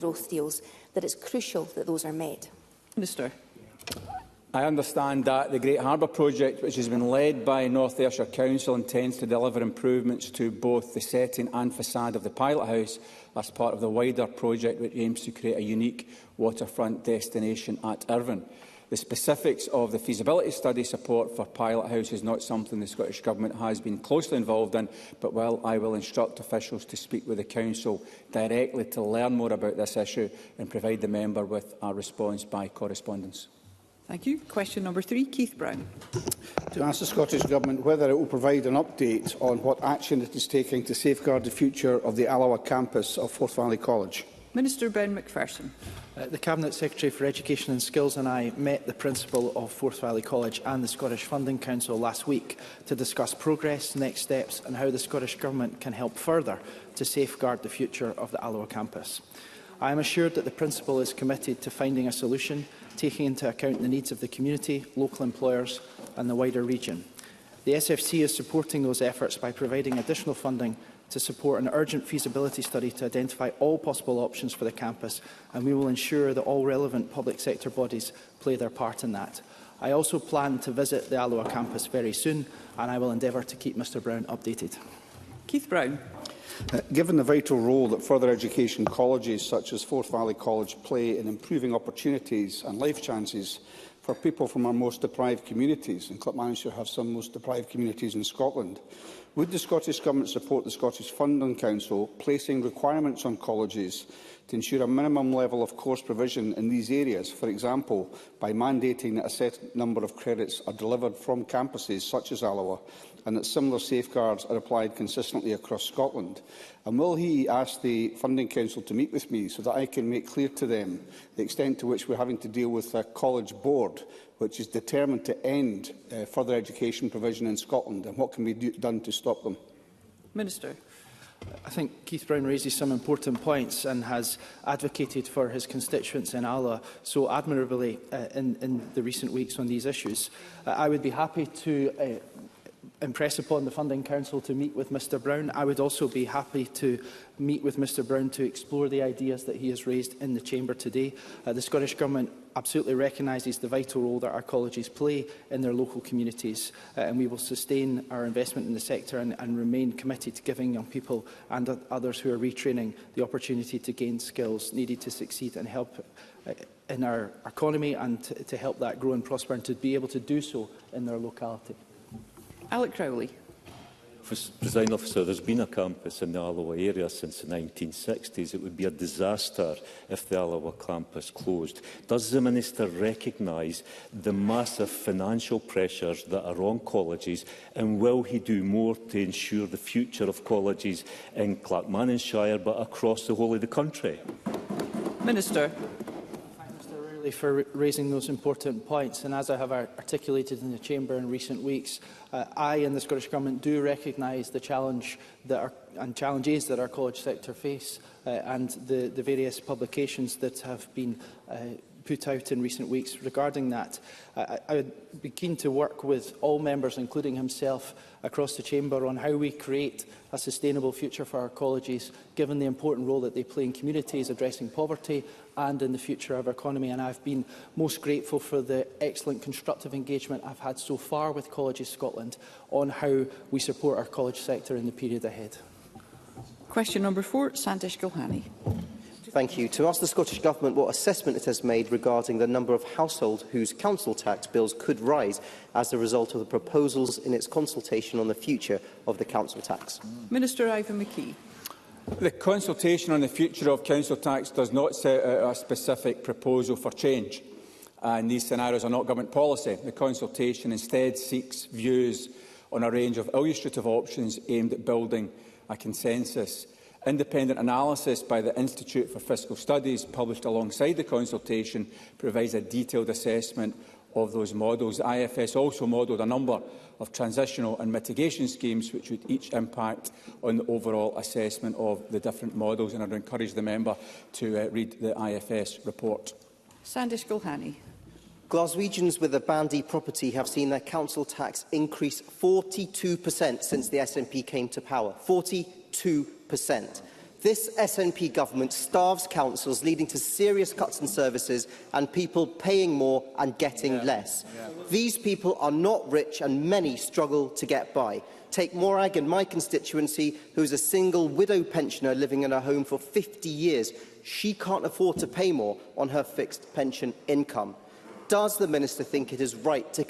growth deals, that it's crucial that those are met? Minister. I understand that the Great Harbour project, which has been led by North Ayrshire Council, intends to deliver improvements to both the setting and facade of the pilot house as part of the wider project which aims to create a unique waterfront destination at Irvine. The specifics of the feasibility study support for Pilot House is not something the Scottish Government has been closely involved in, but I will instruct officials to speak with the Council directly to learn more about this issue and provide the member with a response by correspondence. Thank you. Question number 3, Keith Brown. To ask the Scottish Government whether it will provide an update on what action it is taking to safeguard the future of the Alloa campus of Forth Valley College. Minister Ben McPherson. The Cabinet Secretary for Education and Skills and I met the principal of Forth Valley College and the Scottish Funding Council last week to discuss progress, next steps and how the Scottish Government can help further to safeguard the future of the Alloa campus. I am assured that the principal is committed to finding a solution, taking into account the needs of the community, local employers and the wider region. The SFC is supporting those efforts by providing additional funding to support an urgent feasibility study to identify all possible options for the campus, and we will ensure that all relevant public sector bodies play their part in that. I also plan to visit the Alloa campus very soon, and I will endeavour to keep Mr Brown updated. Keith Brown. Given the vital role that further education colleges such as Forth Valley College play in improving opportunities and life chances for people from our most deprived communities, and Clackmannanshire have some most deprived communities in Scotland, would the Scottish Government support the Scottish Funding Council placing requirements on colleges to ensure a minimum level of course provision in these areas, for example, by mandating that a set number of credits are delivered from campuses such as Alloa, and that similar safeguards are applied consistently across Scotland? And will he ask the Funding Council to meet with me so that I can make clear to them the extent to which we are having to deal with a college board which is determined to end further education provision in Scotland, and what can be done to stop them? Minister. I think Keith Brown raises some important points and has advocated for his constituents in Alloa so admirably in the recent weeks on these issues. I would be happy to impress upon the Funding Council to meet with Mr Brown. I would also be happy to meet with Mr Brown to explore the ideas that he has raised in the Chamber today. The Scottish Government absolutely recognises the vital role that our colleges play in their local communities, and we will sustain our investment in the sector and remain committed to giving young people and others who are retraining the opportunity to gain skills needed to succeed and help in our economy, and to help that grow and prosper, and to be able to do so in their locality. Alec Crowley. Presiding Officer, there has been a campus in the Alloa area since the 1960s. It would be a disaster if the Alloa campus closed. Does the Minister recognise the massive financial pressures that are on colleges, and will he do more to ensure the future of colleges in Clackmannanshire but across the whole of the country? Minister. For raising those important points, and as I have articulated in the Chamber in recent weeks, I and the Scottish Government do recognise the challenges that our college sector face, and the various publications that have been put out in recent weeks regarding that. I would be keen to work with all members, including himself, across the Chamber on how we create a sustainable future for our colleges, given the important role that they play in communities addressing poverty and in the future of our economy. And I've been most grateful for the excellent constructive engagement I've had so far with Colleges Scotland on how we support our college sector in the period ahead. Question number 4, Sandesh Gulhani. Thank you. To ask the Scottish Government what assessment it has made regarding the number of households whose council tax bills could rise as a result of the proposals in its consultation on the future of the council tax. Minister Ivan McKee. The consultation on the future of council tax does not set out a specific proposal for change, and these scenarios are not government policy. The consultation instead seeks views on a range of illustrative options aimed at building a consensus. Independent analysis by the Institute for Fiscal Studies, published alongside the consultation, provides a detailed assessment of those models. The IFS also modelled a number of transitional and mitigation schemes which would each impact on the overall assessment of the different models, and I would encourage the member to read the IFS report. Sandesh Gulhani. Glaswegians with a bandy property have seen their council tax increase 42% since the SNP came to power. 42%. This SNP government starves councils, leading to serious cuts in services and people paying more and getting less. These people are not rich and many struggle to get by. Take Morag in my constituency, who is a single widow pensioner living in a home for 50 years. She can't afford to pay more on her fixed pension income. Does the Minister think it is right to